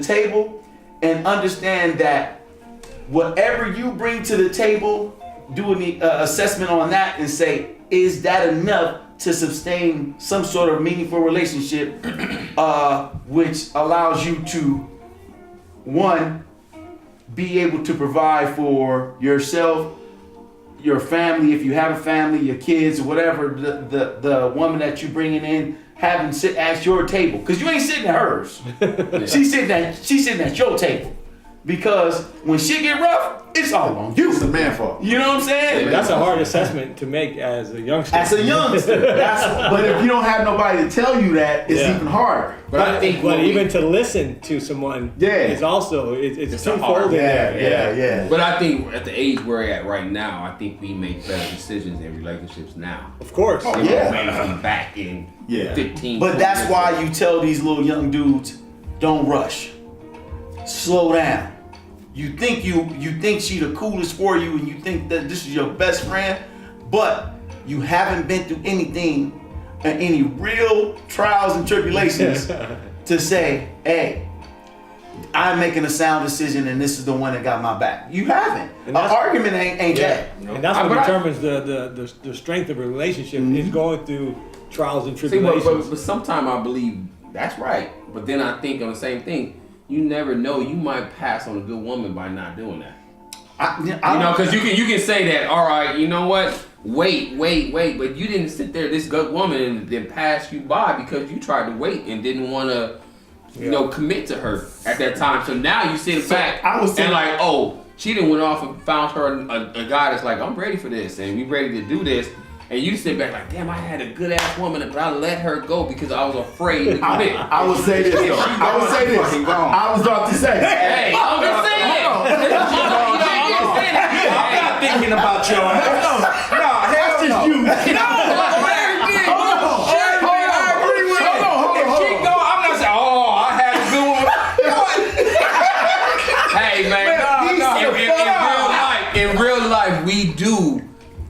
table and understand that whatever you bring to the table, do an assessment on that and say, is that enough to sustain some sort of meaningful relationship, which allows you to, one, be able to provide for yourself, your family, if you have a family, your kids, or whatever, the woman that you bringing in, having sit at your table, because you ain't sitting at hers. She's sitting at your table, because when shit get rough, it's all on you. It's the man fault. You know what I'm saying? That's a hard assessment to make as a youngster. As a youngster, but if you don't have nobody to tell you that, it's even harder. But I think, even to listen to someone, is also it's twofold in there. Yeah. But I think at the age we're at right now, I think we make better decisions in relationships now. Of course. Than maybe back in 15. But that's why you tell these little young dudes, don't rush. Slow down. You think she the coolest for you, and you think that this is your best friend, but you haven't been through anything, any real trials and tribulations to say, hey, I'm making a sound decision and this is the one that got my back. You haven't. An argument ain't that. And that's what determines the strength of a relationship is going through trials and tribulations. But sometimes I believe that's right. But then I think on the same thing, you never know. You might pass on a good woman by not doing that. Because you can say that. All right, you know what? Wait, but you didn't sit there, this good woman, and then pass you by because you tried to wait and didn't want to, commit to her at that time. So now you sit back and like, oh, she done went off and found her a guy that's like, I'm ready for this and we ready to do this. And you sit back like, damn, I had a good ass woman, but I let her go because I was afraid to commit. I would say this though. I was about to say. Hey, I'm just saying. I'm not thinking about your ass. No, that's just you. Hey man, in real life we do.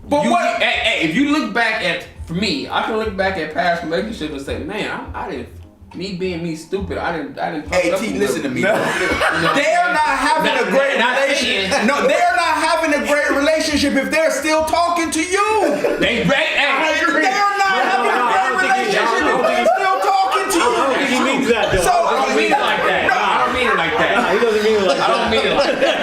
But hey, if you look back at, for me, I can look back at past relationships and say, man, I didn't. Me being me stupid, I didn't. Hey T, listen to me. They are not having a great relationship. No, they are not having a great relationship if they're still talking to you. They are not having a great relationship if they're still talking to you. I don't think he means that though. So I don't mean it like that. I don't mean it like that. He doesn't mean it like that. I don't mean it like that.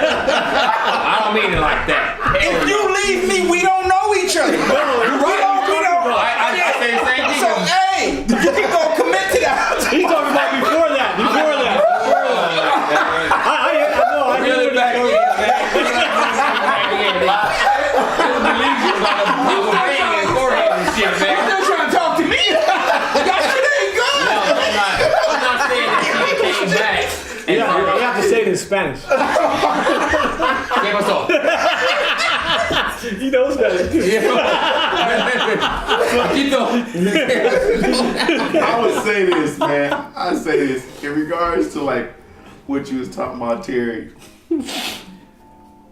I don't mean it like that. If you leave me, we don't know each other. We don't. I say the same thing. So hey, you can go commit to that. He's talking about before that. I really back in, man. You're still trying to talk to me. That shit ain't good. No, I'm not saying that she came back. You have to say it in Spanish. ¿Qué pasó? He knows Spanish too. I would say this, man. I say this in regards to like what you was talking about, Terry.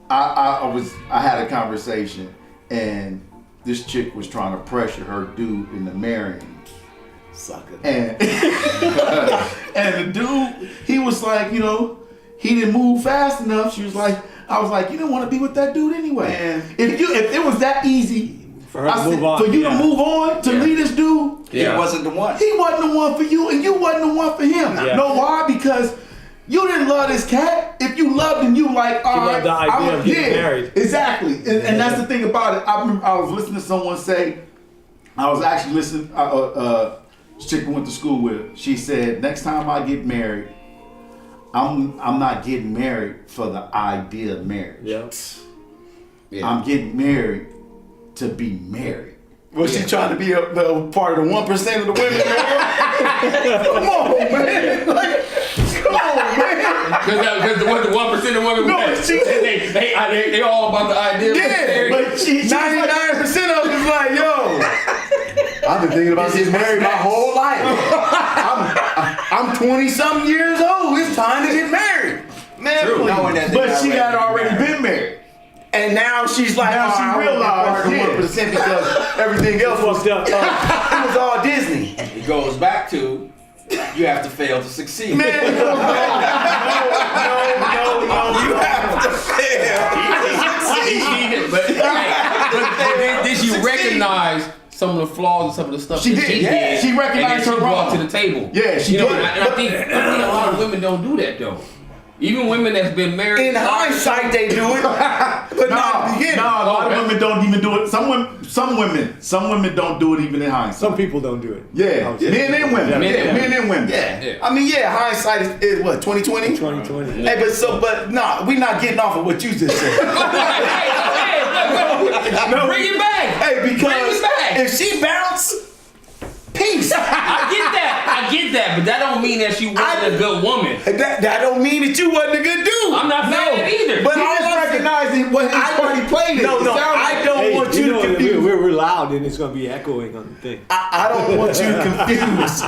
I had a conversation and this chick was trying to pressure her dude into marrying. Sucker. And the dude, he was like, he didn't move fast enough. She was like, I was like, you didn't want to be with that dude anyway. Man. If it was that easy for her to move on, for you to move on to leave this dude, He wasn't the one. he wasn't the one for you, and you wasn't the one for him. Yeah. Know why? Because you didn't love this cat. If you loved him, you like, all right, loved the idea of getting married. Exactly. And that's the thing about it. I remember I was listening to someone say, I was actually listening, this chick I went to school with, she said, next time I get married, I'm not getting married for the idea of marriage. Yeah. I'm getting married to be married. Was she trying to be a part of the 1% of the women? Come on, man. Come on, man. Because the 1% of women, they all about the idea. Yeah, but 99% of them is like, yo, I've been thinking about getting married my whole life. I'm 20-something years old. It's time to get married. Man, please. But she had already been married. And now she's like, Now she realized, realized 1% because everything else was Fucked up. it was all Disney. It goes back to you have to fail to succeed. Man, flaws and some of the stuff She that did, she yeah. did. She recognized and then her she brought wrong. to the table. Yeah, she you know, did. and I think a lot of women don't do that though. Even women that's been married. In hindsight, they do it, but not in the beginning. No, a lot of women don't even do it. Some women don't do it even in hindsight. Some people don't do it. Yeah, men and women. Yeah. Men and women. Yeah. Yeah. I mean, yeah, hindsight is what, 2020? 2020. Hey, but nah, we not getting off of what you just said. Bring it back. Hey, Bring because it back. if she bounce, peace. I get that, but that don't mean that she wasn't a good woman. That don't mean that you wasn't a good dude. I'm not saying that either. But He all just I'm saying- recognizing what his party played. No, I don't Hey, want you know, to confuse. we're loud and it's going to be echoing on the thing. I don't want you to confuse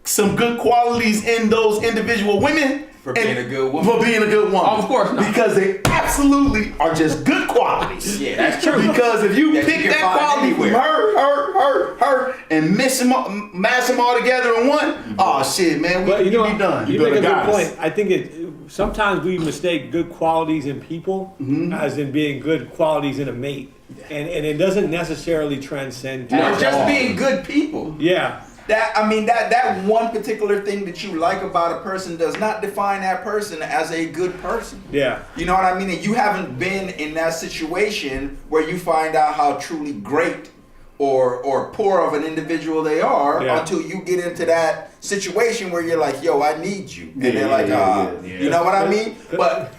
some good qualities in those individual women For being a good woman. For being a good woman. Oh, of course not. Because they absolutely are just good qualities. Yeah, that's true. Because if you That you pick can that find quality from anywhere. her, and mash them all together in one, oh shit, man, But we you know, be done. you go make to a good guys. point. I think sometimes we mistake good qualities in people as in being good qualities in a mate, and it doesn't necessarily transcend. to It's just all. being good people. Yeah. That one particular thing that you like about a person does not define that person as a good person. Yeah. You know what I mean? And you haven't been in that situation where you find out how truly great or poor of an individual they are Yeah. until you get into that situation where you're like, yo, I need you. And Yeah, they're like, yeah. you know what I mean? But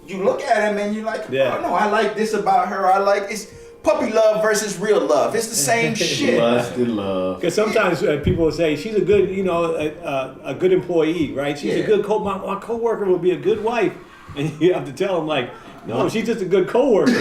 you look at him and you're like, Yeah. oh no, I like this about her. It's puppy love versus real love. It's the same shit. Lust and love. Because sometimes people will say she's a good, a good employee, right? She's a Yeah. good my coworker will be a good wife, and you have to tell them like, no, she's just a good coworker.